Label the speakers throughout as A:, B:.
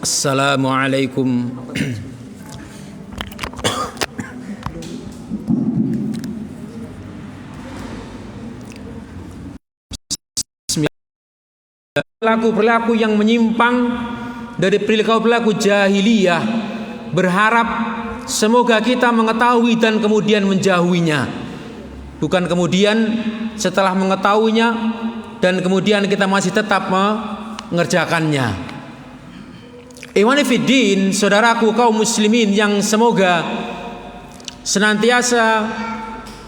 A: Assalamualaikum. Perilaku-perilaku yang menyimpang dari perilaku-perilaku jahiliyah, berharap semoga kita mengetahui dan kemudian menjauhinya, bukan kemudian setelah mengetahuinya dan kemudian kita masih tetap mengerjakannya. Ikhwani fiddin, saudaraku kaum muslimin yang semoga senantiasa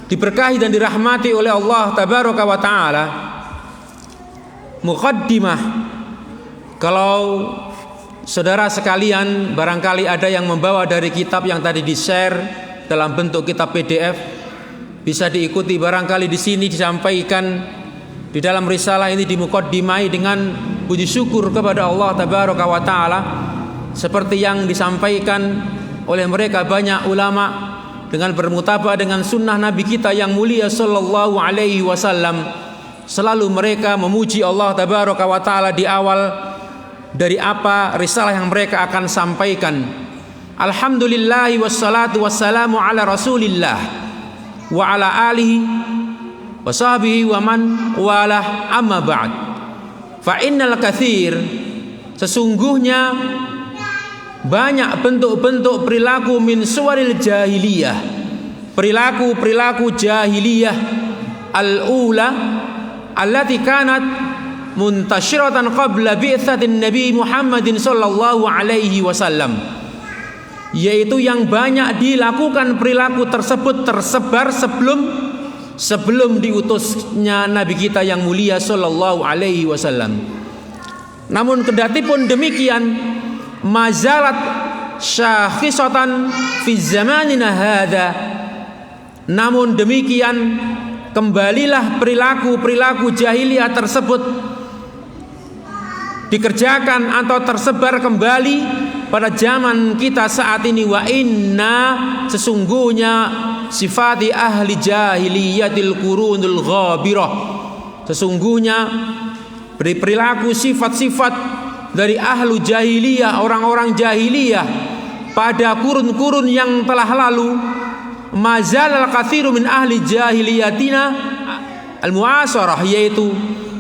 A: diberkahi dan dirahmati oleh Allah tabaraka wa taala. Muqaddimah, kalau saudara sekalian barangkali ada yang membawa dari kitab yang tadi di-share dalam bentuk kitab PDF, bisa diikuti barangkali di sini disampaikan di dalam risalah ini dimuqaddimai dengan puji syukur kepada Allah tabaraka wa taala seperti yang disampaikan oleh mereka banyak ulama dengan bermutabah dengan sunnah Nabi kita yang mulia sallallahu alaihi wasallam. Selalu mereka memuji Allah tabaraka wa taala di awal dari apa risalah yang mereka akan sampaikan. Alhamdulillahi wassalatu wassalamu ala Rasulillah wa ala alihi wa sahbihi wa man walah, amma ba'd. Fa innal katsir, sesungguhnya banyak bentuk-bentuk perilaku min suwaril jahiliyah, perilaku-perilaku jahiliyah al-ula allati kanat muntashiratan qabla bi'tsatin Nabi Muhammadin sallallahu alaihi wasallam, yaitu yang banyak dilakukan perilaku tersebut tersebar sebelum diutusnya Nabi kita yang mulia sallallahu alaihi wasallam. Namun kendati pun demikian, mazalat syakhisatan fi zamanina hadza, namun demikian kembalilah perilaku-perilaku jahiliyah tersebut dikerjakan atau tersebar kembali pada zaman kita saat ini. Wa inna, sesungguhnya sifati ahli jahiliyatil qurunul ghabirah, sesungguhnya perilaku sifat-sifat dari ahlu jahiliyah, orang-orang jahiliyah pada kurun-kurun yang telah lalu. Mazal al-katsiru min ahli jahiliyatina al-mu'asarah, yaitu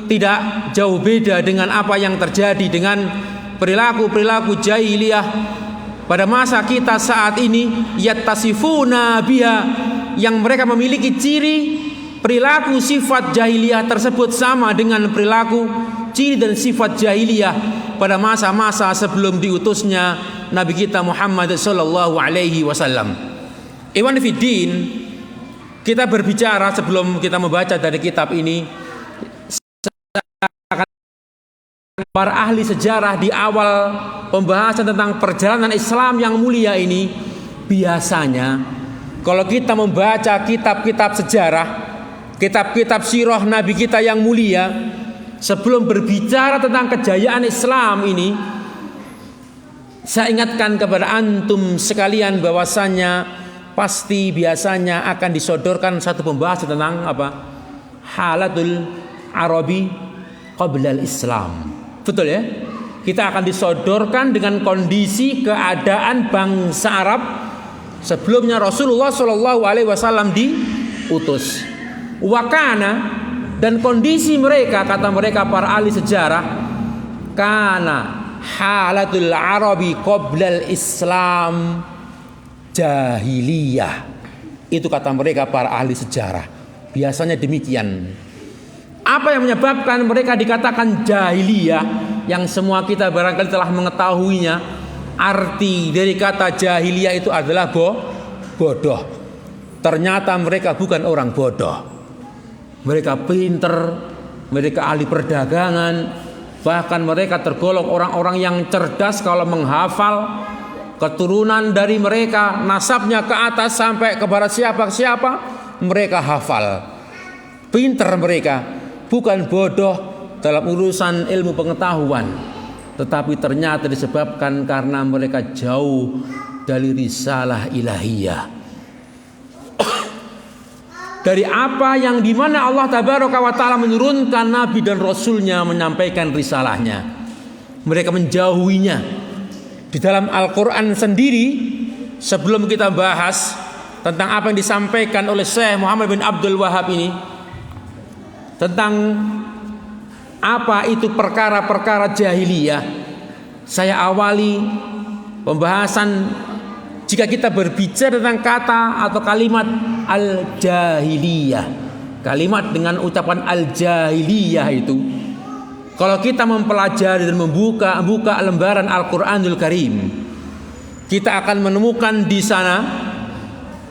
A: tidak jauh beda dengan apa yang terjadi dengan perilaku-perilaku jahiliyah pada masa kita saat ini. Yattasifuna biha, yang mereka memiliki ciri perilaku sifat jahiliyah tersebut sama dengan perilaku ciri dan sifat jahiliyah pada masa-masa sebelum diutusnya Nabi kita Muhammad sallallahu alaihi wasallam. Ikhwan fiddin, kita berbicara sebelum kita membaca dari kitab ini, para ahli sejarah di awal pembahasan tentang perjalanan Islam yang mulia ini, biasanya kalau kita membaca kitab-kitab sejarah, kitab-kitab sirah Nabi kita yang mulia, sebelum berbicara tentang kejayaan Islam ini, saya ingatkan kepada antum sekalian bahwasannya pasti biasanya akan disodorkan satu pembahasan tentang apa? Halatul Arabi qabla al-Islam. Betul ya? Kita akan disodorkan dengan kondisi keadaan bangsa Arab sebelumnya Rasulullah sallallahu alaihi wasallam diutus. Wakana, dan kondisi mereka, kata mereka para ahli sejarah, kana halatul Arabi qabla al-Islam jahiliyah. Itu kata mereka para ahli sejarah. Biasanya demikian. Apa yang menyebabkan mereka dikatakan jahiliyah, yang semua kita barangkali telah mengetahuinya? Arti dari kata jahiliyah itu adalah bodoh. Ternyata mereka bukan orang bodoh. Mereka pinter, mereka ahli perdagangan, bahkan mereka tergolong orang-orang yang cerdas kalau menghafal. Keturunan dari mereka, nasabnya ke atas sampai kepada siapa-siapa, mereka hafal. Pinter mereka, bukan bodoh dalam urusan ilmu pengetahuan, tetapi ternyata disebabkan karena mereka jauh dari risalah ilahiyah, dari apa yang dimana Allah tabaraka wa ta'ala menurunkan Nabi dan Rasulnya menyampaikan risalahnya. Mereka menjauhinya. di dalam Al-Quran sendiri, sebelum kita bahas tentang apa yang disampaikan oleh Syekh Muhammad bin Abdul Wahab ini, tentang apa itu perkara-perkara jahiliyah, saya awali pembahasan jika kita berbicara tentang kata atau kalimat al-jahiliyah, kalimat dengan ucapan al-jahiliyah itu, kalau kita mempelajari dan membuka lembaran Al-Quranul Karim, kita akan menemukan di sana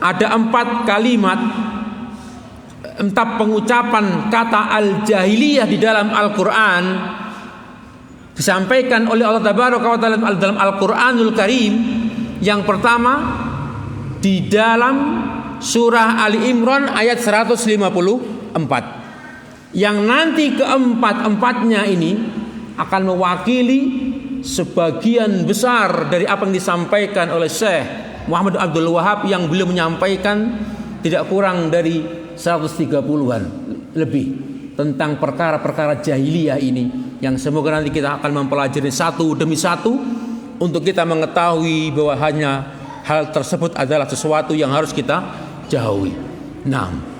A: ada 4 kalimat, 4 pengucapan kata al-jahiliyah di dalam Al-Quran disampaikan oleh Allah Tabaraka wa Ta'ala dalam Al-Quranul Karim. Yang pertama di dalam surah Ali Imran ayat 154. Yang nanti keempat-empatnya ini akan mewakili sebagian besar dari apa yang disampaikan oleh Syekh Muhammad Abdul Wahab, yang beliau menyampaikan tidak kurang dari 130-an lebih tentang perkara-perkara jahiliyah ini, yang semoga nanti kita akan mempelajari satu demi satu untuk kita mengetahui bahwa hanya hal tersebut adalah sesuatu yang harus kita jauhi. Nah,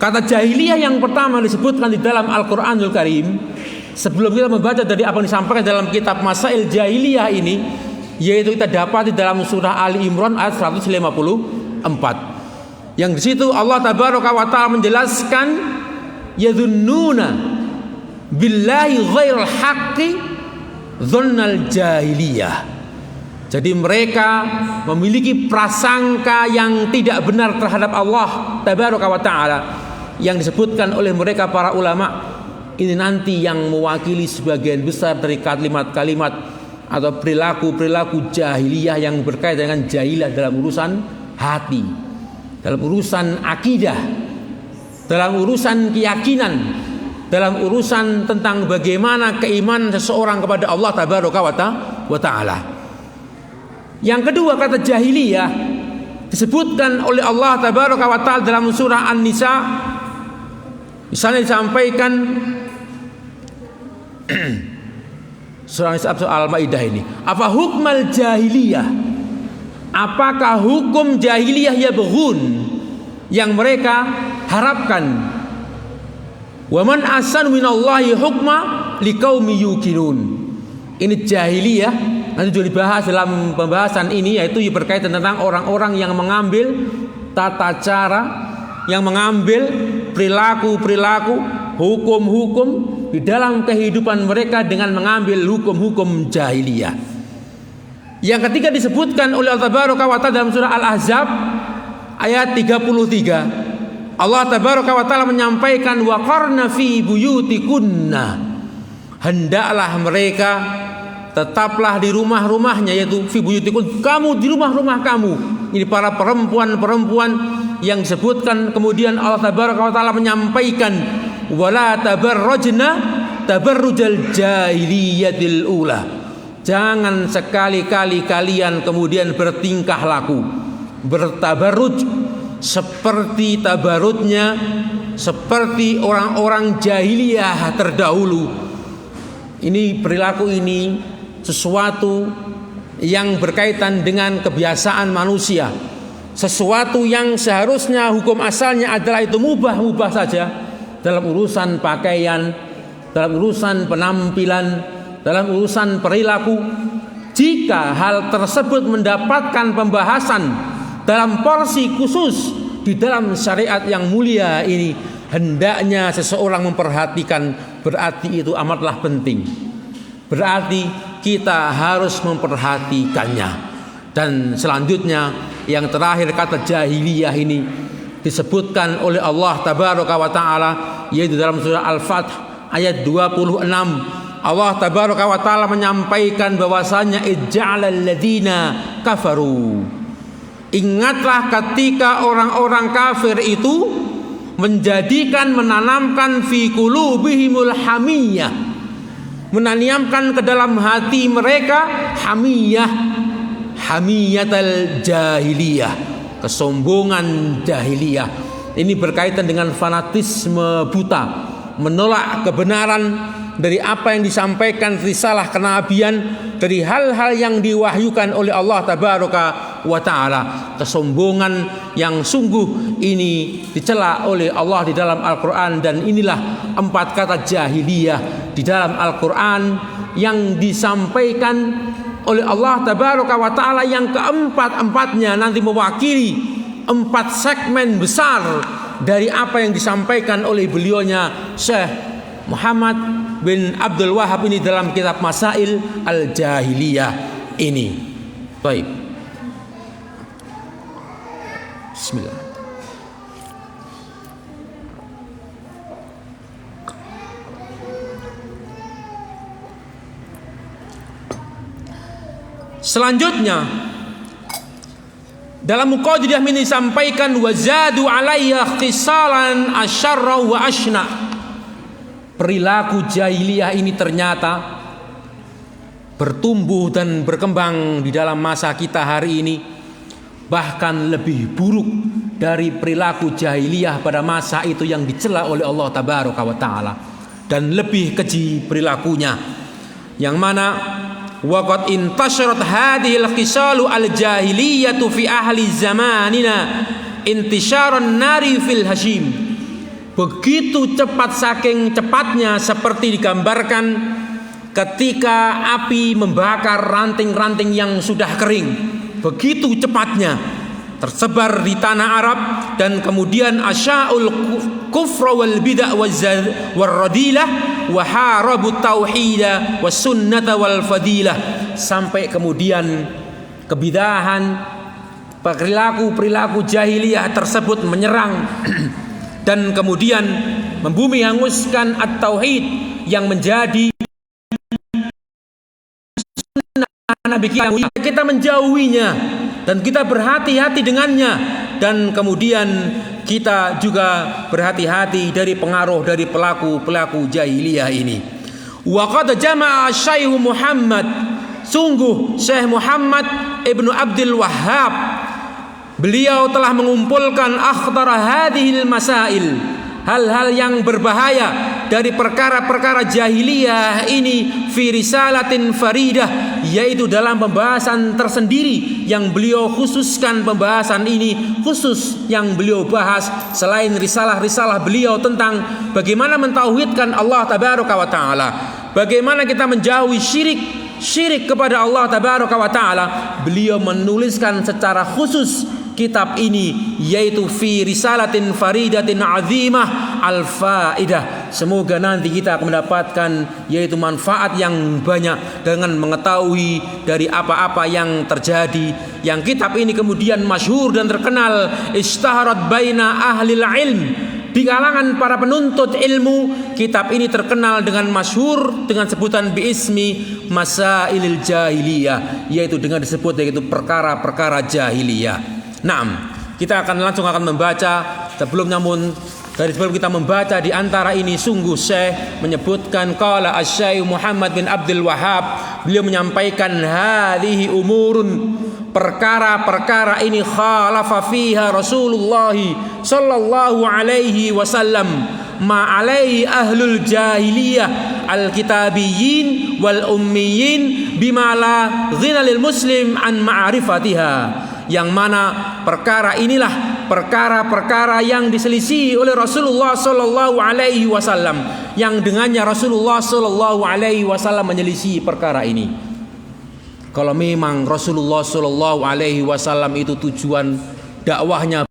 A: kata jahiliyah yang pertama disebutkan di dalam Al-Quranul Karim, sebelum kita membaca dari apa yang disampaikan dalam kitab Masail Jahiliyah ini, yaitu kita dapat di dalam surah Ali Imran ayat 154, yang di situ Allah Tabaraka wa Ta'ala menjelaskan yadhunnuna billahi ghairal haqqi dzannal jahiliyah. Jadi mereka memiliki prasangka yang tidak benar terhadap Allah Tabaraka wa Ta'ala, yang disebutkan oleh mereka para ulama ini nanti yang mewakili sebagian besar dari kalimat-kalimat atau perilaku-perilaku jahiliyah yang berkaitan dengan jahiliyah dalam urusan hati, dalam urusan akidah, dalam urusan keyakinan, dalam urusan tentang bagaimana keimanan seseorang kepada Allah Tabaraka wa Ta'ala. Yang kedua, kata jahiliyah disebutkan oleh Allah Tabaraka wa Ta'ala dalam surah An-Nisa. Misalnya disampaikan surah Al-Maidah ini, apa hukmal jahiliyah, apakah hukum jahiliyah ya beghun yang mereka harapkan, wa man ahsanu minallahi hukma liqaumi yuqinun. Ini jahiliyah nanti juga dibahas dalam pembahasan ini, yaitu berkaitan tentang orang-orang yang mengambil tata cara, yang mengambil perilaku-perilaku, hukum-hukum di dalam kehidupan mereka dengan mengambil hukum-hukum jahiliyah. Yang ketiga disebutkan oleh Allah Tabaraka wa Ta'ala dalam surah Al-Ahzab ayat 33. Allah Tabaraka wa Ta'ala menyampaikan wa qarna fi buyutikunna, hendaklah mereka tetaplah di rumah-rumahnya, yaitu fi buyutikun, kamu di rumah-rumah kamu. Ini para perempuan-perempuan yang disebutkan. Kemudian Allah Tabaraka wa Ta'ala menyampaikan wala tabarrajna tabarrujal jahiliyatil ula, jangan sekali-kali kalian kemudian bertingkah laku, bertabarruj seperti tabarrujnya, seperti orang-orang jahiliyah terdahulu. Ini perilaku ini sesuatu yang berkaitan dengan kebiasaan manusia, sesuatu yang seharusnya hukum asalnya adalah itu mubah saja dalam urusan pakaian, dalam urusan penampilan, dalam urusan perilaku. Jika hal tersebut mendapatkan pembahasan dalam porsi khusus di dalam syariat yang mulia ini, hendaknya seseorang memperhatikan, berarti itu amatlah penting. Berarti kita harus memperhatikannya. Dan selanjutnya yang terakhir, kata jahiliyah ini disebutkan oleh Allah Tabaraka wa Ta'ala, yaitu dalam surah Al-Fath ayat 26. Allah Tabaraka wa Ta'ala menyampaikan bahwasanya ij'alal ladzina kafaru, ingatlah ketika orang-orang kafir itu menanamkan fi qulubihimul hamiyah, menanamkan ke dalam hati mereka hamiyatal jahiliyah, kesombongan jahiliyah. Ini berkaitan dengan fanatisme buta, menolak kebenaran dari apa yang disampaikan risalah kenabian, dari hal-hal yang diwahyukan oleh Allah tabaraka wa taala. Kesombongan yang sungguh ini dicela oleh Allah di dalam Al-Qur'an, dan inilah 4 kata jahiliyah di dalam Al-Qur'an yang disampaikan oleh Allah tabaraka wa taala, yang keempat-empatnya nanti mewakili 4 segmen besar dari apa yang disampaikan oleh beliaunya Syekh Muhammad bin Abdul Wahhab ini dalam kitab Masail Al-Jahiliyah ini. Baik. Bismillah. Selanjutnya dalam muqaddidah ini disampaikan wazadu alayya khisalan asyarra wa ashna. Perilaku jahiliyah ini ternyata bertumbuh dan berkembang di dalam masa kita hari ini, bahkan lebih buruk dari perilaku jahiliyah pada masa itu yang dicela oleh Allah tabaraka wa taala, dan lebih keji perilakunya, yang mana waqad intasharat hadhihi al-khisalu al-jahiliyatu fi ahli zamanina intisharan nari fil hashim. Begitu cepat, saking cepatnya, seperti digambarkan ketika api membakar ranting-ranting yang sudah kering. Begitu cepatnya tersebar di tanah Arab, dan kemudian asya'ul kufra wal bid'ah wal radilah wa harabu tauhida was sunnata wal fadilah, sampai kemudian kebidahan, perilaku jahiliyah tersebut menyerang dan kemudian membumi hanguskan at-tauhid yang menjadi sunnah Nabi kita menjauhinya dan kita berhati-hati dengannya, dan kemudian kita juga berhati-hati dari pengaruh dari pelaku jahiliyah ini. Wa qad jama'a Syekh Muhammad, sungguh Syekh Muhammad Ibnu Abdul Wahhab, beliau telah mengumpulkan akhdar hadhil masail, hal-hal yang berbahaya dari perkara-perkara jahiliyah ini fi risalatin faridah, yaitu dalam pembahasan tersendiri yang beliau khususkan. Pembahasan ini khusus yang beliau bahas selain risalah-risalah beliau tentang bagaimana mentauhidkan Allah tabaraka wa taala, bagaimana kita menjauhi syirik kepada Allah tabaraka wa taala. Beliau menuliskan secara khusus kitab ini, yaitu fi risalatin faridatin azimah al-faidah. Semoga nanti kita akan mendapatkan yaitu manfaat yang banyak dengan mengetahui dari apa-apa yang terjadi. Yang kitab ini kemudian masyhur dan terkenal, istaharat baina ahlil ilm, di kalangan para penuntut ilmu. Kitab ini terkenal dengan masyhur dengan sebutan biismi masailil jahiliyah, yaitu dengan disebut yaitu perkara-perkara jahiliyah. Naam, kita langsung akan membaca. Sebelum kita membaca di antara ini, sungguh Syekh menyebutkan qala asy-Syekh Muhammad bin Abdul Wahhab, beliau menyampaikan hadhihi umurun, perkara-perkara ini khalafa fiha Rasulullah sallallahu alaihi wasallam ma alaihi ahlul jahiliyah al-kitabiyyin wal ummiyin bima la ghina lil muslim an ma'rifatiha. Yang mana perkara inilah perkara-perkara yang diselisih oleh Rasulullah sallallahu alaihi wasallam, yang dengannya Rasulullah sallallahu alaihi wasallam menyelisih perkara ini. Kalau memang Rasulullah sallallahu alaihi wasallam itu tujuan dakwahnya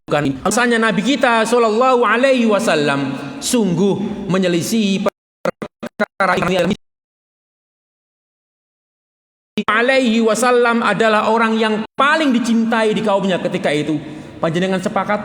A: bukan misalnya Nabi kita sallallahu alaihi wasallam sungguh menyelisih perkara ini. Alaihi wasallam adalah orang yang paling dicintai di kaumnya ketika itu. Panjenengan sepakat?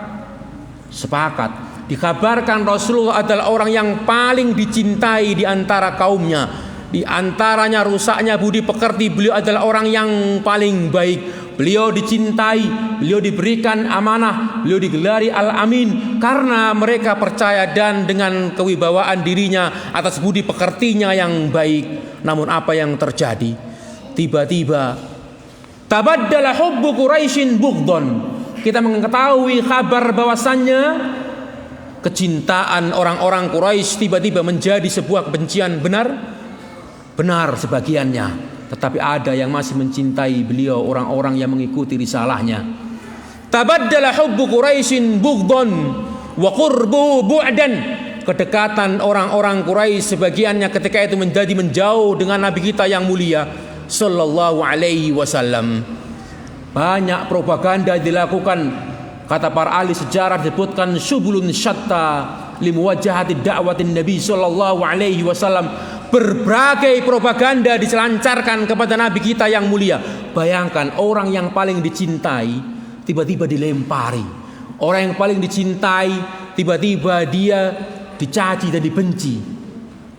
A: Dikabarkan Rasulullah adalah orang yang paling dicintai di antara kaumnya. Di antaranya rusaknya budi pekerti, beliau adalah orang yang paling baik. Beliau dicintai, beliau diberikan amanah, beliau digelari Al-Amin karena mereka percaya dan dengan kewibawaan dirinya atas budi pekertinya yang baik. Namun apa yang terjadi? Tiba-tiba tabaddala hubbu Quraisyin bughdon. Kita mengetahui kabar bahwasannya kecintaan orang-orang Quraisy tiba-tiba menjadi sebuah kebencian? Benar? Benar sebagiannya, tetapi ada yang masih mencintai beliau, orang-orang yang mengikuti risalahnya. Tabaddala hubbu Quraisyin bughdhan wa qurbu bu'dan. Kedekatan orang-orang Quraisy sebagiannya ketika itu menjadi menjauh dengan Nabi kita yang mulia sallallahu alaihi wasallam. Banyak propaganda dilakukan. Kata para ahli sejarah disebutkan subulun syatta limuwajahati da'watin Nabi sallallahu alaihi wasallam. Berbagai propaganda diselancarkan kepada Nabi kita yang mulia. Bayangkan orang yang paling dicintai tiba-tiba dilempari. Orang yang paling dicintai tiba-tiba dia dicaci dan dibenci.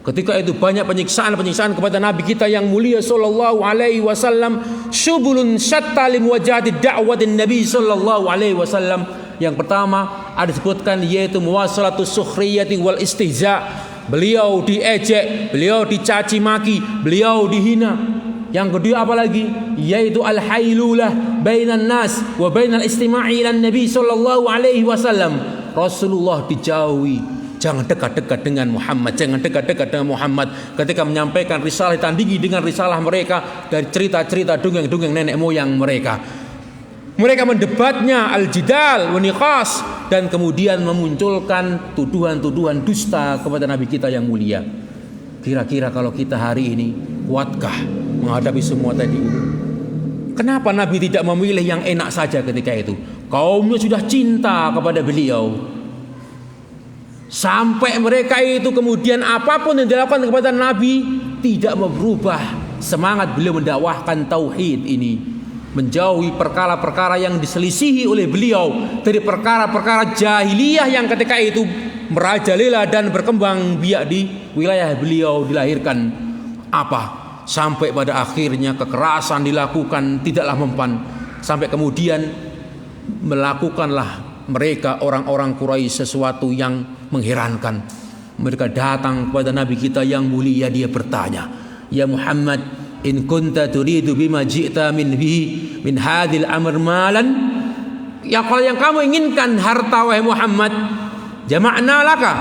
A: Ketika itu banyak penyiksaan kepada Nabi kita yang mulia sallallahu alaihi wasallam. Subulun syatta limuwajahati da'watin Nabi sallallahu alaihi wasallam. Yang pertama ada disebutkan yaitu muwasalatus sukhriyati wal istihza. Beliau diejek, beliau dicaci maki, beliau dihina. Yang kedua apa lagi? Yaitu al-hailulah bainan nas wa bainal istima'i ila Nabi sallallahu alaihi wasallam. Rasulullah dijauhi. Jangan dekat-dekat dengan Muhammad, jangan dekat-dekat dengan Muhammad. Ketika menyampaikan risalah ditandingi dengan risalah mereka dari cerita-cerita dongeng-dongeng nenek moyang mereka. Mereka mendebatnya al-jidal wa niqas dan kemudian memunculkan tuduhan-tuduhan dusta kepada Nabi kita yang mulia. Kira-kira kalau kita hari ini kuatkah menghadapi semua tadi? Kenapa Nabi tidak memilih yang enak saja ketika itu? Kaumnya sudah cinta kepada beliau. Sampai mereka itu kemudian apapun yang dilakukan kepada Nabi tidak berubah semangat beliau mendakwahkan tauhid ini, menjauhi perkara-perkara yang diselisihi oleh beliau dari perkara-perkara jahiliyah yang ketika itu merajalela dan berkembang biak di wilayah beliau dilahirkan. Apa? Sampai pada akhirnya kekerasan dilakukan tidaklah mempan, sampai kemudian melakukanlah mereka orang-orang Quraisy sesuatu yang mengherankan. Mereka datang kepada Nabi kita yang mulia, dia bertanya, "Ya Muhammad, in kunta turidu bima ji'ta min hadhil amr malan?" Ya, kalau yang kamu inginkan harta wahai Muhammad, jama'na laka,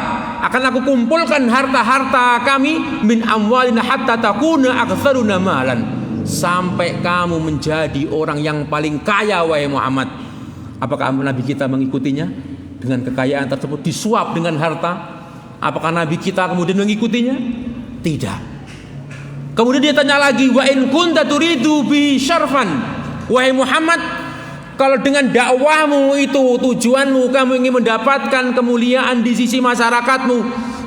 A: akan aku kumpulkan harta-harta kami min amwalina hatta takuna aktsaruna malan, sampai kamu menjadi orang yang paling kaya wahai Muhammad. Apakah Nabi kita mengikutinya dengan kekayaan tersebut, disuap dengan harta? Apakah Nabi kita kemudian mengikutinya? Tidak. Kemudian dia tanya lagi, wa in kunta turidu bi syarfan, wahai Muhammad, kalau dengan dakwahmu itu tujuanmu kamu ingin mendapatkan kemuliaan di sisi masyarakatmu,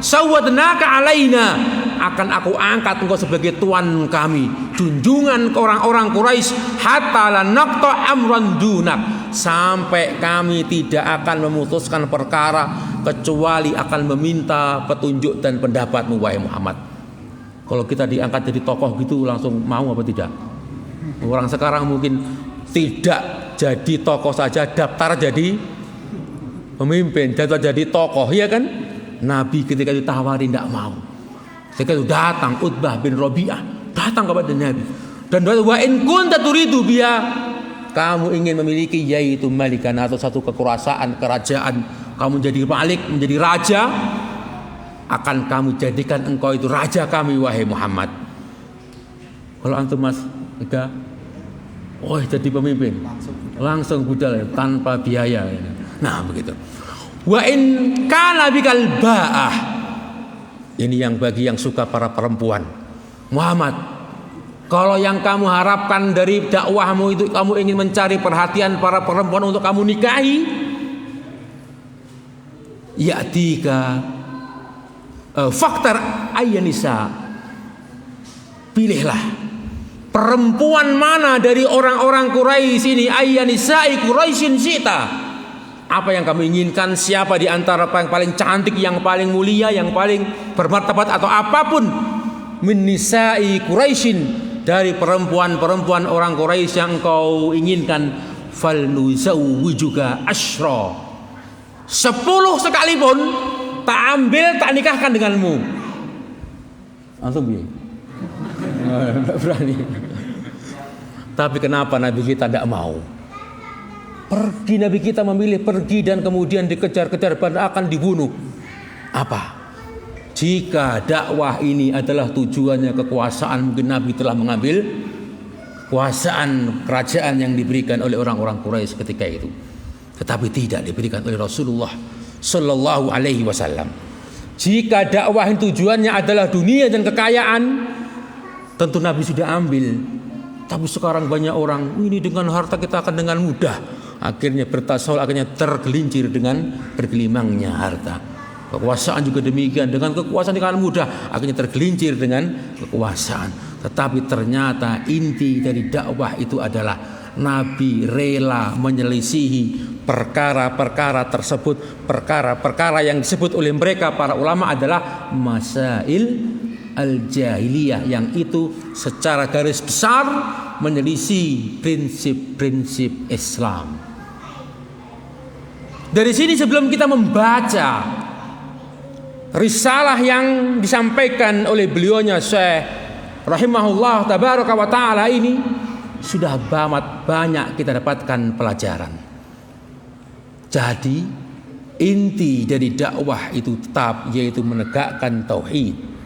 A: sawwadnaka alaina, akan aku angkat engkau sebagai tuan kami, junjungan ke orang-orang Quraisy, hatta la naqta amran dunak, sampai kami tidak akan memutuskan perkara kecuali akan meminta petunjuk dan pendapatmu wahai Muhammad. Kalau kita diangkat jadi tokoh gitu langsung mau apa tidak? Orang sekarang mungkin tidak jadi tokoh saja, daftar jadi pemimpin, daftar jadi tokoh, ya kan? Nabi ketika ditawari tidak mau. Ketika itu datang Utbah bin Rabi'ah, datang kepada Nabi dan wa in kunta turidu biya, kamu ingin memiliki yaitu malikan atau satu kekuasaan, kerajaan, kamu menjadi malik, menjadi raja, akan kami jadikan engkau itu raja kami wahai Muhammad. Kalau antum Mas Ega, oh jadi pemimpin langsung budal tanpa biaya. Nah begitu. Wa in kana bikal ba'ah, ini yang bagi yang suka para perempuan. Muhammad, kalau yang kamu harapkan dari dakwahmu itu kamu ingin mencari perhatian para perempuan untuk kamu nikahi, ya'tika faktar ayyanisa, pilihlah perempuan mana dari orang-orang Quraisy ini, ayyanisai Quraisyin syi'ta, apa yang kamu inginkan, siapa di antara yang paling cantik, yang paling mulia, yang paling bermartabat atau apapun, min nisa'i Quraisyin, dari perempuan-perempuan orang Quraisy yang engkau inginkan, fal nuzawwijuka asyra, 10 sekalipun tak ambil, tak nikahkan denganmu. Langsung biar tidak berani. Tapi kenapa Nabi kita tidak mau? Pergi, Nabi kita memilih pergi dan kemudian dikejar-kejar, bahkan akan dibunuh. Apa? Jika dakwah ini adalah tujuannya kekuasaan, mungkin Nabi telah mengambil kekuasaan kerajaan yang diberikan oleh orang-orang Quraisy ketika itu. Tetapi tidak diberikan oleh Rasulullah Sallallahu Alaihi Wasallam. Jika dakwah tujuannya adalah dunia dan kekayaan, tentu Nabi sudah ambil. Tapi sekarang banyak orang, ini dengan harta kita akan dengan mudah akhirnya bertasawuf, akhirnya tergelincir dengan bergelimangnya harta. Kekuasaan juga demikian, dengan kekuasaan dengan mudah akhirnya tergelincir dengan kekuasaan. Tetapi ternyata inti dari dakwah itu adalah Nabi rela menyelisihi perkara-perkara tersebut. Perkara-perkara yang disebut oleh mereka para ulama adalah masail al-jahiliyah, yang itu secara garis besar menyelisih prinsip-prinsip Islam. Dari sini sebelum kita membaca risalah yang disampaikan oleh beliaunya Syekh rahimahullah tabaraka wa ta'ala ini, sudah banyak kita dapatkan pelajaran. Jadi inti dari dakwah itu tetap, yaitu menegakkan tauhid.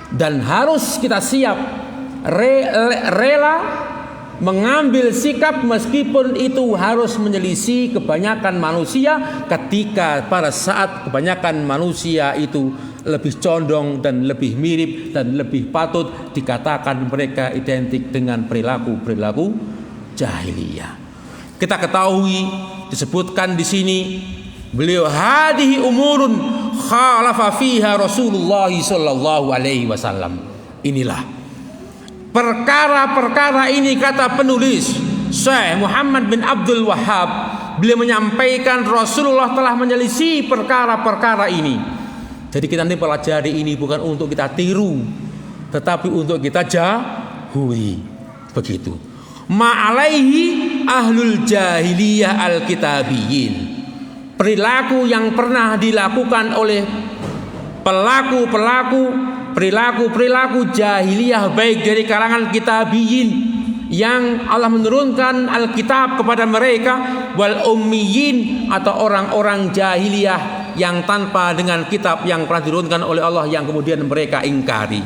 A: Dan harus kita siap rela mengambil sikap meskipun itu harus menyelisih kebanyakan manusia, ketika pada saat kebanyakan manusia itu lebih condong dan lebih mirip dan lebih patut dikatakan mereka identik dengan perilaku jahiliyah. Kita ketahui disebutkan di sini beliau hadhihi umurun khalafa fiha Rasulullah sallallahu alaihi wasallam. Inilah perkara-perkara ini, kata penulis Syekh Muhammad bin Abdul Wahhab, beliau menyampaikan Rasulullah telah menyelisih perkara-perkara ini. Jadi kita nanti pelajari ini bukan untuk kita tiru, tetapi untuk kita jauhi. Begitu. Ma'alaihi ahlul jahiliyah al-kitabiyyin. Perilaku yang pernah dilakukan oleh perilaku jahiliyah, baik dari kalangan kitabiyin yang Allah menurunkan Alkitab kepada mereka, wal ummiyin atau orang-orang jahiliyah yang tanpa dengan kitab yang pernah diturunkan oleh Allah yang kemudian mereka ingkari.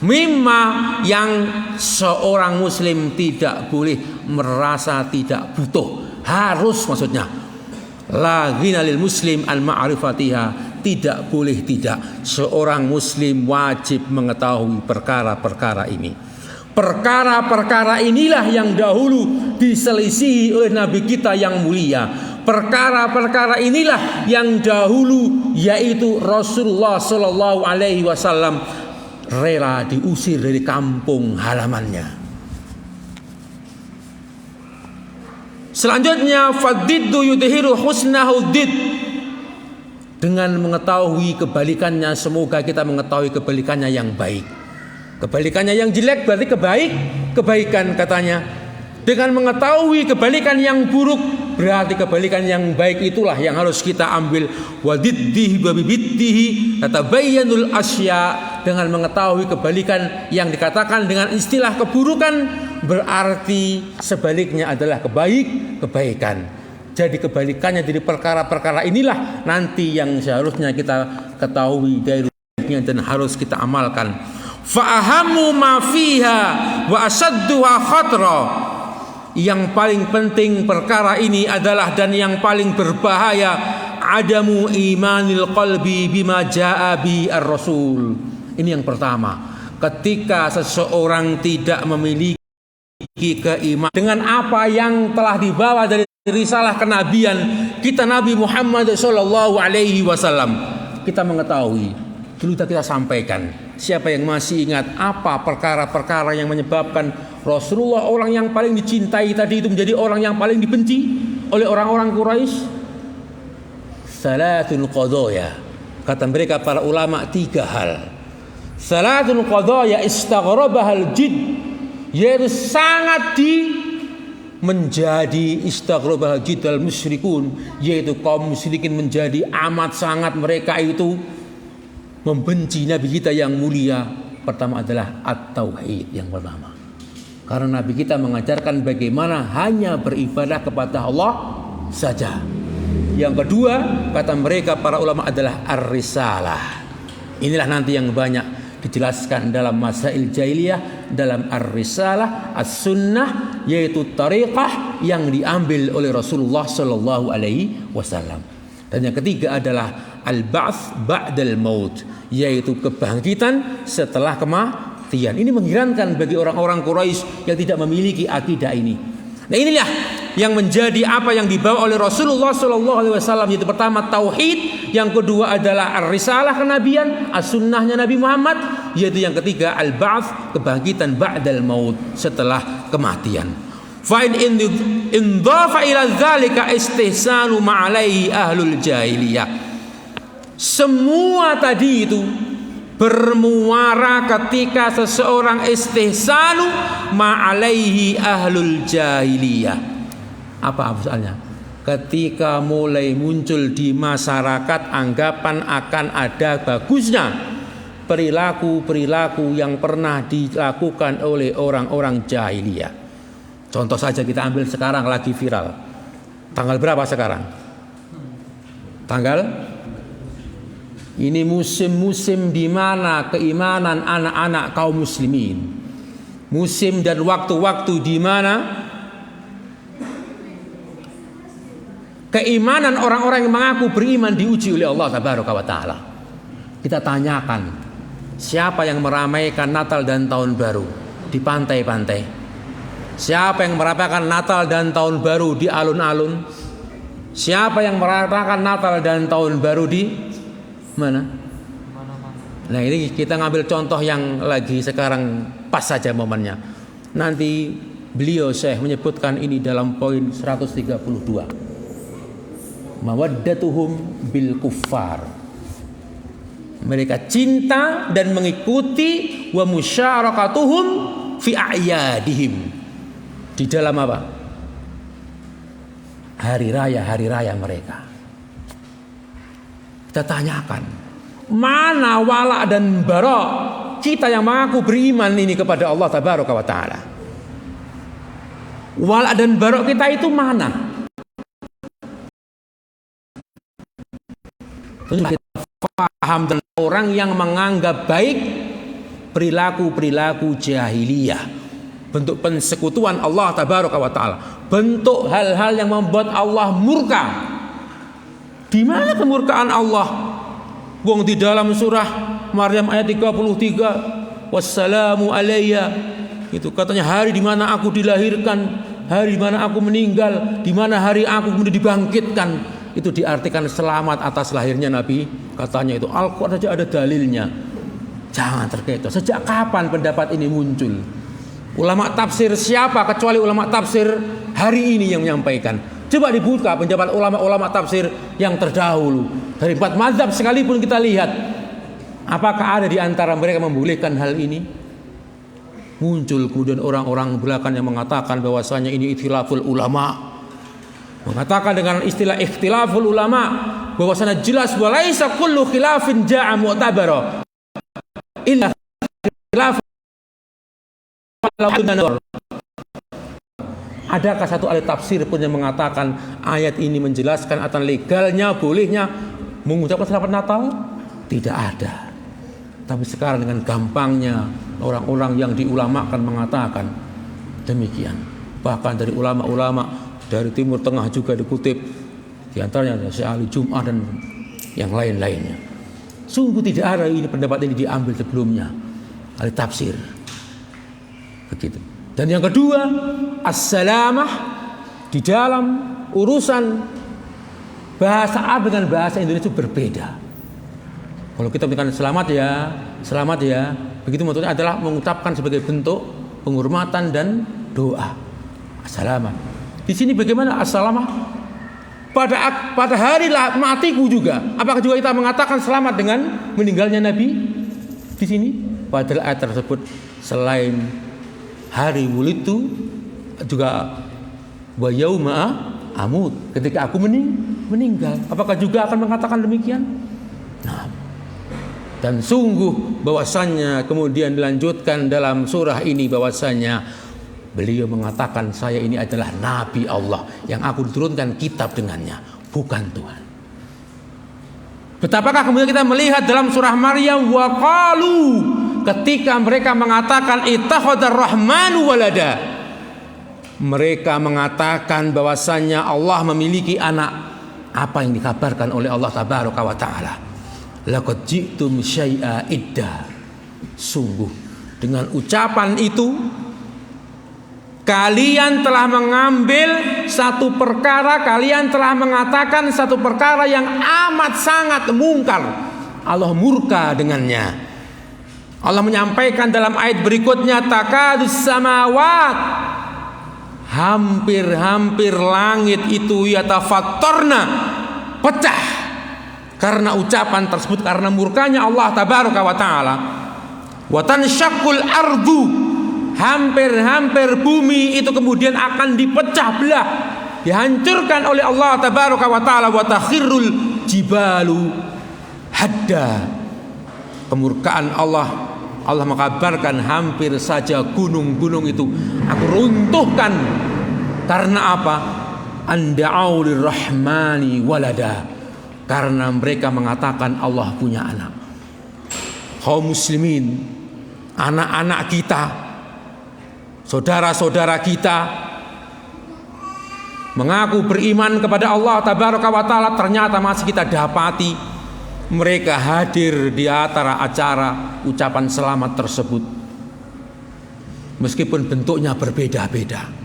A: Mimma yang seorang muslim tidak boleh merasa tidak butuh, harus, maksudnya la ghina lil muslim al ma'rifatiha, tidak boleh tidak, seorang muslim wajib mengetahui perkara-perkara ini. Perkara-perkara inilah yang dahulu diselisihi oleh Nabi kita yang mulia. Perkara-perkara inilah yang dahulu, yaitu Rasulullah Sallallahu Alaihi Wasallam rela diusir dari kampung halamannya. Selanjutnya fadiddu yudhiru husnahu did, dengan mengetahui kebalikannya, semoga kita mengetahui kebalikannya yang baik. Kebalikannya yang jelek berarti kebaikan katanya. Dengan mengetahui kebalikan yang buruk berarti kebalikan yang baik, itulah yang harus kita ambil. Wadiddihi wa bibiddihi tatabayyanul asya, dengan mengetahui kebalikan yang dikatakan dengan istilah keburukan berarti sebaliknya adalah kebaikan. Jadi kebalikannya dari perkara-perkara inilah nanti yang seharusnya kita ketahui dari dan harus kita amalkan. Fa'ahamu ma fiha wa asadduha khatra. Yang paling penting perkara ini adalah, dan yang paling berbahaya, adamu imanil qalbi bima jaa bi ar-rasul. Ini yang pertama. Ketika seseorang tidak memiliki keimanan dengan apa yang telah dibawa dari risalah kenabian kita Nabi Muhammad sallallahu alaihi wasallam, kita mengetahui, dulu kita sampaikan. Siapa yang masih ingat apa perkara-perkara yang menyebabkan Rasulullah, orang yang paling dicintai tadi, itu menjadi orang yang paling dibenci oleh orang-orang Quraisy? Salatul qadaya, kata mereka para ulama, 3 hal. Salatul qadaya istaghrabahal jid, yaitu sangat menjadi istaghrabahal jid al musyrikun, yaitu kaum musyrikin menjadi amat sangat mereka itu membenci Nabi kita yang mulia. Pertama adalah at-tauhid, yang pertama. Karena Nabi kita mengajarkan bagaimana hanya beribadah kepada Allah saja. Yang kedua, kata mereka para ulama adalah ar-risalah. Inilah nanti yang banyak dijelaskan dalam masail jahiliyah, dalam ar-risalah, as-sunnah, yaitu tariqah yang diambil oleh Rasulullah sallallahu alaihi wasallam. Dan yang ketiga adalah al-ba'ts ba'dal maut, yaitu kebangkitan setelah kematian. Ini mengherankan bagi orang-orang Quraisy yang tidak memiliki akidah ini. Nah, inilah yang menjadi apa yang dibawa oleh Rasulullah SAW, yaitu pertama tauhid, yang kedua adalah ar-risalah kenabian, as-sunnahnya Nabi Muhammad, yaitu yang ketiga al-ba'ts, kebangkitan ba'dal maut, setelah kematian. Fa in indhafa ila dzalika istihsanu ma'alaihi ahlul jahiliyah. Semua tadi itu bermuara ketika seseorang istihsanu ma'alaihi ahlul jahiliyah. Apa misalnya? Ketika mulai muncul di masyarakat anggapan akan ada bagusnya perilaku-perilaku yang pernah dilakukan oleh orang-orang jahiliyah. Contoh saja kita ambil sekarang lagi viral. Tanggal berapa sekarang? Tanggal? Ini musim-musim di mana keimanan anak-anak kaum muslimin. Musim dan waktu-waktu di mana keimanan orang-orang yang mengaku beriman diuji oleh Allah Tabaraka wa Ta'ala. Kita tanyakan, siapa yang meramaikan Natal dan Tahun Baru di pantai-pantai? Siapa yang merayakan Natal dan Tahun Baru di alun-alun? Siapa yang merayakan Natal dan Tahun Baru di mana? Nah, ini kita ngambil contoh yang lagi sekarang pas saja momennya. Nanti beliau Syekh menyebutkan ini dalam poin 132. Mawaddatuhum bil kuffar. Mereka cinta dan mengikuti wa musyarakatuhum fi a'yadihim. Di dalam apa? Hari raya mereka. Kita tanyakan, mana wala dan bara kita yang mengaku beriman ini kepada Allah Tabaraka wa Ta'ala? Wala dan bara kita itu mana? Kita paham tentang orang yang menganggap baik perilaku-perilaku jahiliyah, bentuk persekutuan Allah Tabaraka wa Ta'ala, bentuk hal-hal yang membuat Allah murka. Di mana kemurkaan Allah? Wong di dalam surah Maryam ayat 33, wassalamu alayya, itu katanya hari di mana aku dilahirkan, hari di mana aku meninggal, di mana hari aku kemudian dibangkitkan. Itu diartikan selamat atas lahirnya Nabi. Katanya itu Al-Quran saja ada dalilnya. Jangan terkecoh. Sejak kapan pendapat ini muncul? Ulama tafsir siapa kecuali ulama tafsir hari ini yang menyampaikan? Coba dibuka pendapat ulama-ulama tafsir yang terdahulu. Dari 4 mazhab sekalipun kita lihat, apakah ada di antara mereka membolehkan hal ini? Muncul kemudian orang-orang belakang yang mengatakan bahwasanya ini ikhtilaful ulama. Mengatakan dengan istilah ikhtilaful ulama bahwasanya jelas walaisa kullu khilafin ja'a mu'tabara illa khilaf. Adakah satu ahli tafsir pun yang mengatakan ayat ini menjelaskan akan legalnya, bolehnya mengucapkan selamat Natal? Tidak ada. Tapi sekarang dengan gampangnya orang-orang yang diulamakan mengatakan demikian. Bahkan dari ulama-ulama dari Timur Tengah juga dikutip, di antaranya Syekh Ali Jum'ah dan yang lain-lainnya. Sungguh tidak ada ini pendapat ini diambil sebelumnya ahli tafsir. Begitu. Dan yang kedua, as-salamah di dalam urusan bahasa Arab dengan bahasa Indonesia berbeda. Kalau kita mengatakan selamat ya, begitu maksudnya adalah mengucapkan sebagai bentuk penghormatan dan doa. As-salamah. Di sini bagaimana as-salamah? Pada hari matiku juga. Apakah juga kita mengatakan selamat dengan meninggalnya Nabi? Di sini padahal ayat tersebut selain hari wulidu juga wa yauma amut, ketika aku meninggal. Apakah juga akan mengatakan demikian? Nah, dan sungguh bahwasannya kemudian dilanjutkan dalam surah ini bahwasannya beliau mengatakan saya ini adalah Nabi Allah yang aku diturunkan kitab dengannya. bukan Tuhan. Betapakah kemudian kita melihat dalam surah Maryam, wa qalu, ketika mereka mengatakan ittakhadar rahmanu walada, mereka mengatakan bahwasanya Allah memiliki anak. Apa yang dikabarkan oleh Allah tabaraka wa taala, laqad ji'tum syai'a idda, sungguh dengan ucapan itu kalian telah mengambil satu perkara, kalian telah mengatakan satu perkara yang amat sangat mungkar. Allah murka dengannya. Allah menyampaikan dalam ayat berikutnya, takadus samawat, hampir-hampir langit itu yatafattarna, pecah karena ucapan tersebut, karena murkanya Allah tabaraka wa taala. Wa tansyaqqul ardu, hampir-hampir bumi itu kemudian akan dipecah belah, dihancurkan oleh Allah tabaraka wa taala. Wa takhirrul jibalu hadda, kemurkaan Allah. Allah mengabarkan hampir saja gunung-gunung itu aku runtuhkan. Karena apa? Anda'u lirrahmani walada, karena mereka mengatakan Allah punya anak. Kaum muslimin, anak-anak kita, saudara-saudara kita mengaku beriman kepada Allah tabaraka wa taala, ternyata masih kita dapati mereka hadir di antara acara ucapan selamat tersebut, meskipun bentuknya berbeda-beda.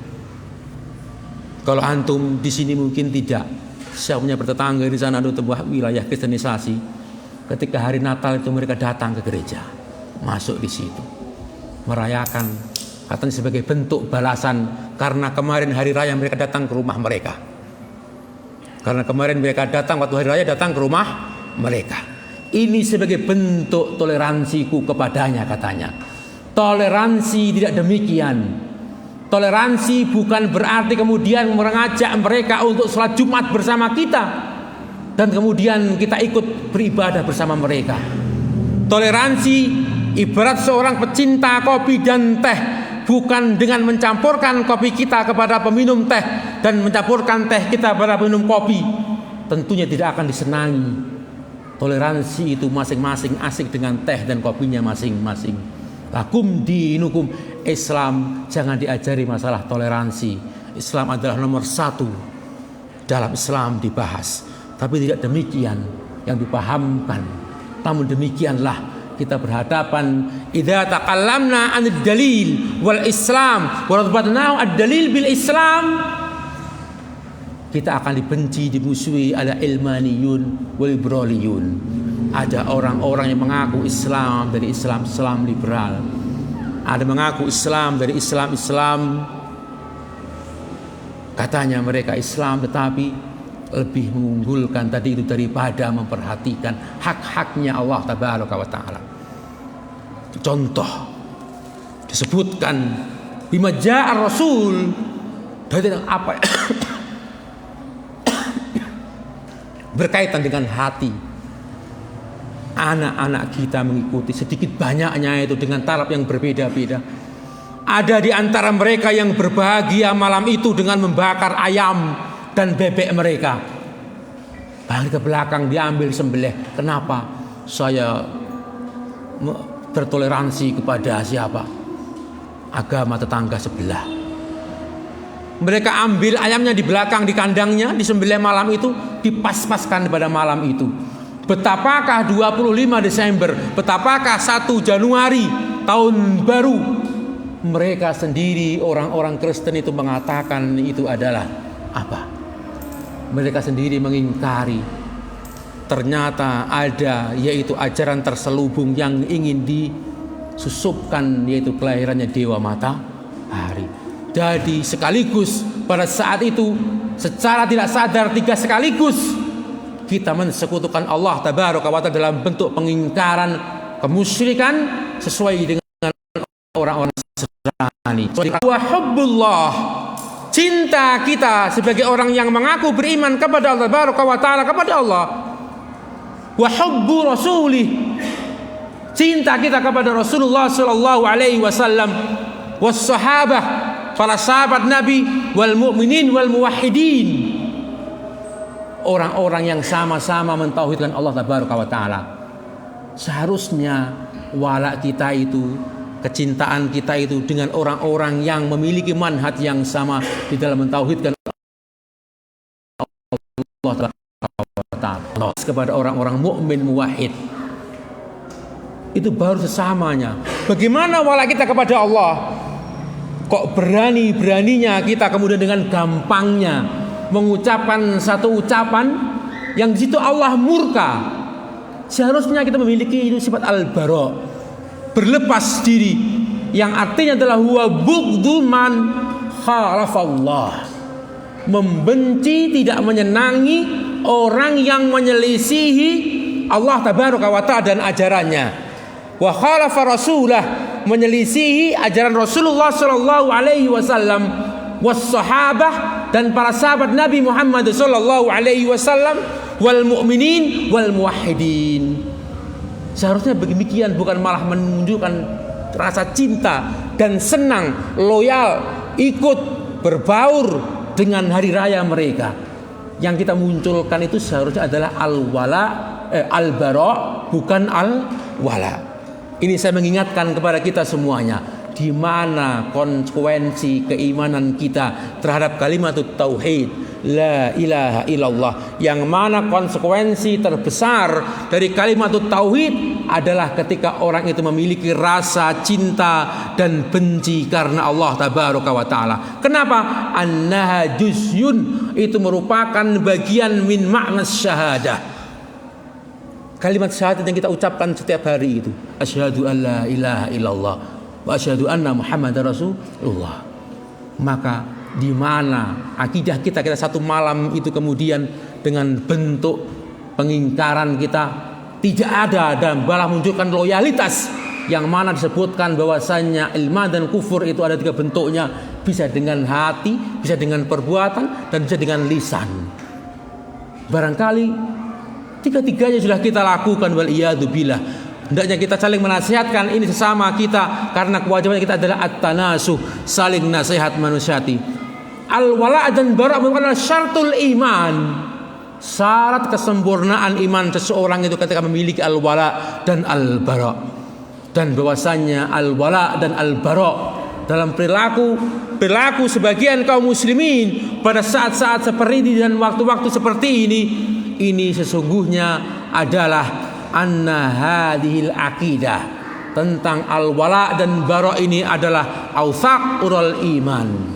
A: Kalau antum di sini mungkin tidak, saya punya bertetangga di sana ada sebuah wilayah kristenisasi. Ketika hari Natal itu mereka datang ke gereja, masuk di situ, merayakan, katanya sebagai bentuk balasan karena kemarin hari raya mereka datang ke rumah mereka. Karena kemarin mereka datang waktu hari raya datang ke rumah mereka. Ini sebagai bentuk toleransiku kepadanya, katanya. Toleransi tidak demikian. Toleransi bukan berarti kemudian mengajak mereka untuk sholat Jumat bersama kita dan kemudian kita ikut beribadah bersama mereka. Toleransi ibarat seorang pecinta kopi dan teh, bukan dengan mencampurkan kopi kita kepada peminum teh dan mencampurkan teh kita kepada peminum kopi. Tentunya tidak akan disenangi. Toleransi itu masing-masing asik dengan teh dan kopinya masing-masing. Lakum dinukum, Islam jangan diajari masalah toleransi. Islam adalah nomor satu dalam Islam dibahas. Tapi tidak demikian yang dipahamkan. Namun demikianlah kita berhadapan, idza taqallamna 'anid dalil wal Islam wa radbatnahu ad-dalil bil Islam, kita akan dibenci, dimusuhi. Ada ilmaniyun wal liberaliyun. Ada orang-orang yang mengaku Islam dari Islam liberal. Ada mengaku Islam dari Islam katanya mereka Islam, tetapi lebih mengunggulkan tadi itu daripada memperhatikan hak-haknya Allah tabaraka wa taala. Contoh disebutkan bima ja'a rasul, dari apa berkaitan dengan hati. Anak-anak kita mengikuti sedikit banyaknya itu dengan taraf yang berbeda-beda. Ada di antara mereka yang berbahagia malam itu dengan membakar ayam dan bebek mereka. Balik ke belakang diambil sembelih. Kenapa? Saya bertoleransi kepada siapa? Agama tetangga sebelah. Mereka ambil ayamnya di belakang di kandangnya, disembelih malam itu, dipas-paskan pada malam itu. Betapakah 25 Desember, betapakah 1 Januari tahun baru, mereka sendiri orang-orang Kristen itu mengatakan itu adalah apa? Mereka sendiri mengingkari. Ternyata ada, yaitu ajaran terselubung yang ingin disusupkan, yaitu kelahirannya Dewa Matahari. Jadi sekaligus pada saat itu secara tidak sadar 3 sekaligus kita mensekutukan Allah tabaraka wa taala dalam bentuk pengingkaran kemusyrikan sesuai dengan orang-orang Nasrani. Wa hubbullah, cinta kita sebagai orang yang mengaku beriman kepada Allah tabaraka wa taala, kepada Allah. Wa hubbu rasulih, cinta kita kepada Rasulullah sallallahu alaihi wasallam, was sahabah, para sahabat Nabi, wal mu'minin wal muwahhidin, orang-orang yang sama-sama mentauhidkan Allah Tabaraka wa Ta'ala. Seharusnya wala kita itu, kecintaan kita itu dengan orang-orang yang memiliki manhaj yang sama di dalam mentauhidkan Allah Ta'ala kepada orang-orang mukmin muwahhid. Itu baru sesamanya. Bagaimana wala kita kepada Allah? Kok berani-beraninya kita kemudian dengan gampangnya mengucapkan satu ucapan yang di situ Allah murka. Seharusnya kita memiliki itu sifat al-bara, berlepas diri, yang artinya adalah huwa bughdhu man khalafallah, membenci, tidak menyenangi orang yang menyelisihi Allah Tabaraka wa Ta'ala dan ajarannya. Wa khalafa rasulah, menyelisihi ajaran Rasulullah sallallahu alaihi wasallam, was sahabah, dan para sahabat Nabi Muhammad sallallahu alaihi wasallam, wal mu'minin wal muwahhidin. Seharusnya demikian, bukan malah menunjukkan rasa cinta dan senang, loyal, ikut berbaur dengan hari raya mereka. Yang kita munculkan itu seharusnya adalah al-bara, bukan al-wala. Ini saya mengingatkan kepada kita semuanya, di mana konsekuensi keimanan kita terhadap kalimat tauhid la ilaha illallah, yang mana konsekuensi terbesar dari kalimat tauhid adalah ketika orang itu memiliki rasa cinta dan benci karena Allah Tabaraka wa Ta'ala. Kenapa? Annaha juzyun, itu merupakan bagian min makna syahadah. Kalimat syahadat yang kita ucapkan setiap hari itu, asyhadu an la ilaha illallah wa asyhadu anna muhammadar rasulullah. Maka di mana akidah kita satu malam itu kemudian dengan bentuk pengingkaran kita tidak ada, dan malah menunjukkan loyalitas, yang mana disebutkan bahwasanya iman dan kufur itu ada 3 bentuknya, bisa dengan hati, bisa dengan perbuatan, dan bisa dengan lisan. Barangkali 3-tiganya sudah kita lakukan, wal iyadu billah. Hendaknya kita saling menasihatkan ini sesama kita, karena kewajiban kita adalah at-tanasuh, saling nasihat manusiati. Al-wala' dan bara' merupakan syaratul iman, syarat kesempurnaan iman seseorang itu ketika memiliki al-wala' dan al-bara'. Dan bahwasanya al-wala' dan al-bara' dalam perilaku sebagian kaum muslimin pada saat-saat seperti ini dan waktu-waktu seperti ini sesungguhnya adalah anna hadhil aqidah tentang al-wala dan bara ini adalah authaqul iman.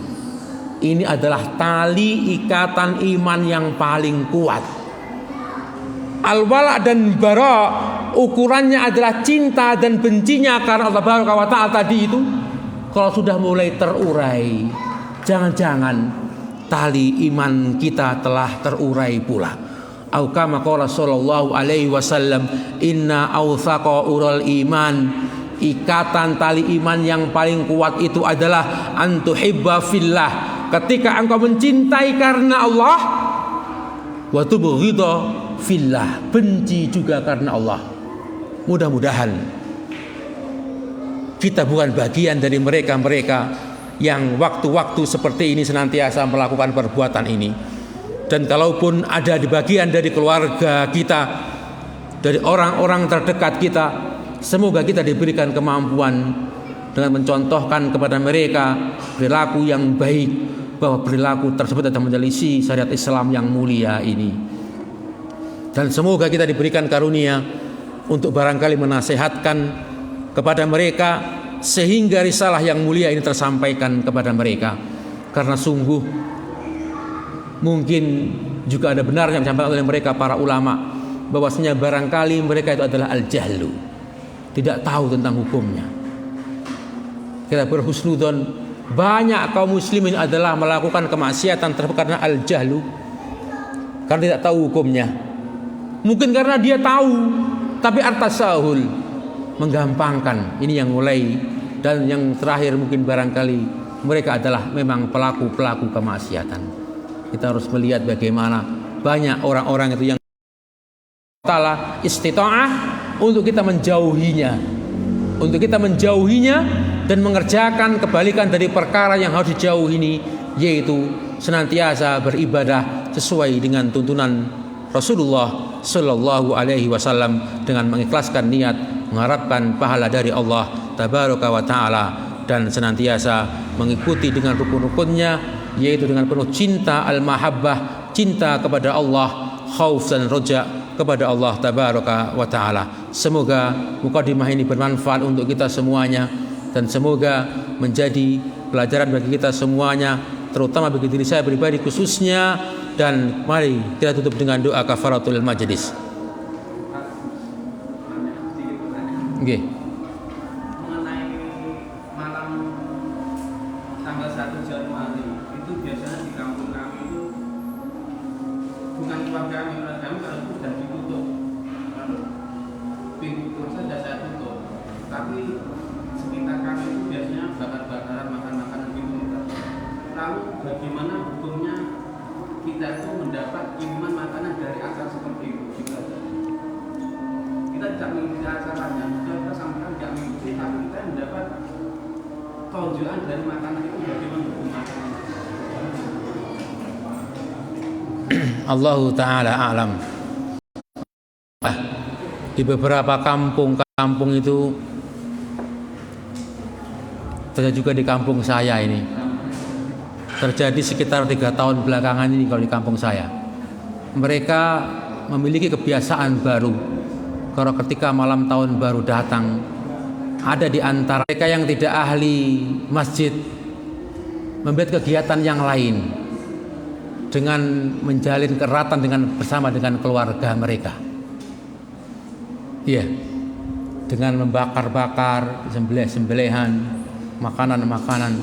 A: Ini adalah tali ikatan iman yang paling kuat. Al-wala dan bara ukurannya adalah cinta dan bencinya karena Allah Subhanahu wa Ta'ala tadi itu. Kalau sudah mulai terurai, jangan-jangan tali iman kita telah terurai pula. Au kama qala sallallahu alaihi wasallam, inna awthaqa ural iman, ikatan tali iman yang paling kuat itu adalah antuhibba fillah, ketika engkau mencintai karena Allah, wa tubghidha fillah, benci juga karena Allah. Mudah-mudahan kita bukan bagian dari mereka-mereka yang waktu-waktu seperti ini senantiasa melakukan perbuatan ini. Dan kalaupun ada di bagian dari keluarga kita, dari orang-orang terdekat kita, semoga kita diberikan kemampuan dengan mencontohkan kepada mereka perilaku yang baik, bahwa perilaku tersebut adalah menyelisih syariat Islam yang mulia ini. Dan semoga kita diberikan karunia untuk barangkali menasehatkan kepada mereka sehingga risalah yang mulia ini tersampaikan kepada mereka. Karena sungguh mungkin juga ada benarnya yang disampaikan oleh mereka para ulama, bahwasanya barangkali mereka itu adalah al-jahlu, tidak tahu tentang hukumnya. Kita berhusnudzon, banyak kaum muslimin adalah melakukan kemaksiatan tersebut karena al-jahlu, karena tidak tahu hukumnya. Mungkin karena dia tahu, tapi at-tasahul, menggampangkan. Ini yang mulai. Dan yang terakhir mungkin barangkali mereka adalah memang pelaku-pelaku kemaksiatan. Kita harus melihat bagaimana banyak orang-orang itu yang ta'ala istita'ah untuk kita menjauhinya, dan mengerjakan kebalikan dari perkara yang harus dijauhi ini, yaitu senantiasa beribadah sesuai dengan tuntunan Rasulullah Shallallahu Alaihi Wasallam dengan mengikhlaskan niat mengharapkan pahala dari Allah Tabaraka wa Taala dan senantiasa mengikuti dengan rukun-rukunnya, yaitu dengan penuh cinta al-mahabbah, cinta kepada Allah, khauf dan roja kepada Allah Tabaraka wa Taala. Semoga mukadimah ini bermanfaat untuk kita semuanya dan semoga menjadi pelajaran bagi kita semuanya, terutama bagi diri saya pribadi khususnya. Dan mari kita tutup dengan doa kafaratul majlis. Okay.
B: Mengenai malam tanggal 1 Januari itu biasanya di kampung kami itu bukan keluarga kami kalau itu sudah ditutup, pintu saja saya tutup, tapi sekitar kami itu biasanya bakar-bakaran, makan-makanan gitu. Lalu bagaimana hukumnya kita itu mendapat kiriman makanan dari acara seperti itu? Kita tidak mengikuti acaranya, kita sampaikan tidak mengikuti, tapi kita mendapat tonjolan dari makanan itu. Bagaimana hukum makanan?
A: Allahu Ta'ala a'lam. Di beberapa kampung itu, terjadi juga di kampung saya ini, terjadi sekitar 3 tahun belakangan ini. Kalau di kampung saya, mereka memiliki kebiasaan baru. Kalau ketika malam tahun baru datang, ada di antara mereka yang tidak ahli masjid membuat kegiatan yang lain dengan menjalin keratan bersama dengan keluarga mereka. Iya, dengan membakar-bakar, sembelih-sembelihan, makanan-makanan.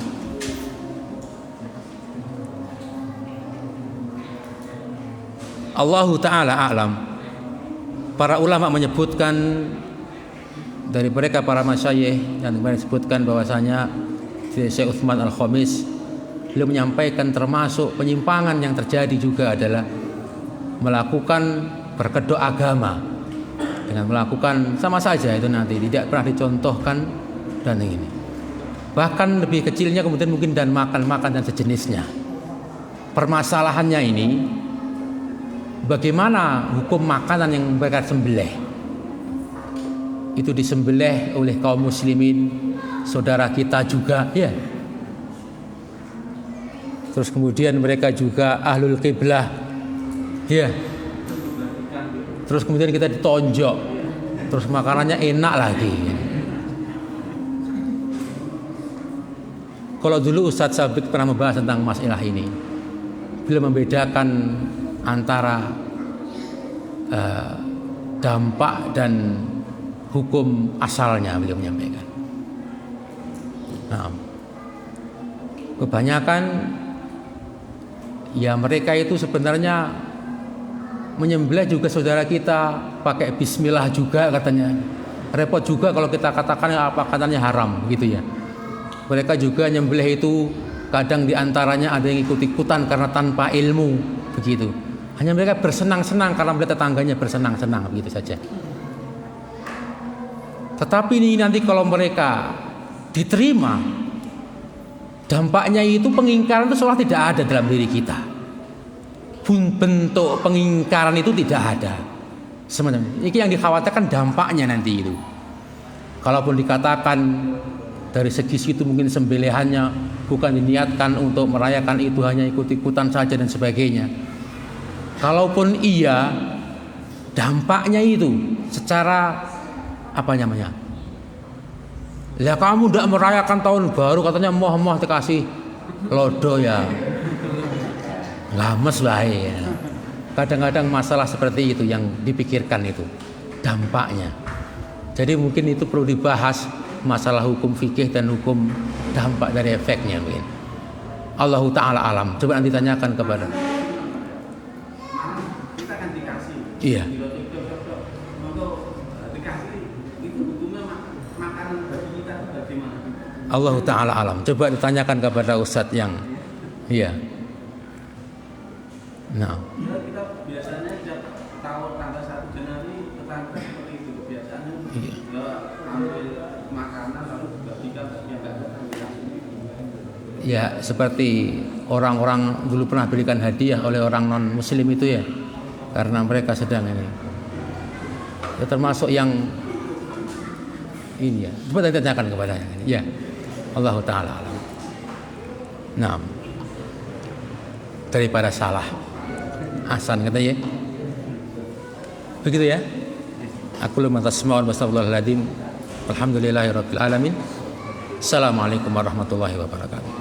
A: Allahu Ta'ala a'lam. Para ulama menyebutkan, dari mereka para masyayikh yang kemarin disebutkan bahwasanya Syekh Utsman Al-Khamis, beliau menyampaikan termasuk penyimpangan yang terjadi juga adalah melakukan berkedok agama dengan melakukan sama saja itu nanti tidak pernah dicontohkan dan ini. Bahkan lebih kecilnya kemudian mungkin dan makan dan sejenisnya. Permasalahannya ini, bagaimana hukum makanan yang mereka sembelih? Itu disembelih oleh kaum muslimin, saudara kita juga, ya. Terus kemudian mereka juga ahlul qiblah, ya. Terus kemudian kita ditonjok, terus makanannya enak lagi. Kalau dulu Ustadz Sabik pernah membahas tentang masalah ini, beliau membedakan antara dampak dan hukum asalnya, beliau menyampaikan. Nah, kebanyakan ya mereka itu sebenarnya menyembelih juga saudara kita pakai bismillah juga katanya. Repot juga kalau kita katakan apa katanya haram gitu ya. Mereka juga nyembelih itu kadang diantaranya ada yang ikut-ikutan karena tanpa ilmu begitu. Hanya mereka bersenang-senang karena melihat tetangganya bersenang-senang begitu saja. Tetapi ini nanti kalau mereka diterima, dampaknya itu pengingkaran itu seolah tidak ada dalam diri kita. Bentuk pengingkaran itu tidak ada. Sebenarnya ini yang dikhawatirkan dampaknya nanti itu. Kalaupun dikatakan dari segi situ mungkin sembelihannya bukan diniatkan untuk merayakan itu, hanya ikut-ikutan saja dan sebagainya. Kalaupun iya, dampaknya itu secara apa namanya? Ya kamu tidak merayakan tahun baru katanya moh-moh dikasih lodo ya. Lames wae. Kadang-kadang masalah seperti itu yang dipikirkan itu dampaknya. Jadi mungkin itu perlu dibahas, masalah hukum fikih dan hukum dampak dari efeknya mungkin. Allahu Ta'ala alam. Coba nanti tanyakan kepada.
B: Kita akan dikasih.
A: Iya.
B: Dikasih itu hukumnya makanan bagi kita bagaimana?
A: Allahu Ta'ala alam. Coba ditanyakan kepada ustadz yang iya. Nah.
B: Kita biasanya setiap tahun tanggal 1 Januari tetangga seperti itu biasanya.
A: Iya.
B: Ambil makanan lalu bagikan bagi yang enggak datang.
A: Ya seperti orang-orang dulu pernah berikan hadiah oleh orang non muslim itu ya. karena mereka sedang ini. Ya, termasuk yang ini ya. Coba tanyakan kepadanya. Ya, Allah Taala alam. Nah, daripada salah Hasan katanya. Begitu ya. Aku lu tasma'un wastaghfirullahaladzim. Alhamdulillahirabbil alamin. Assalamualaikum warahmatullahi wabarakatuh.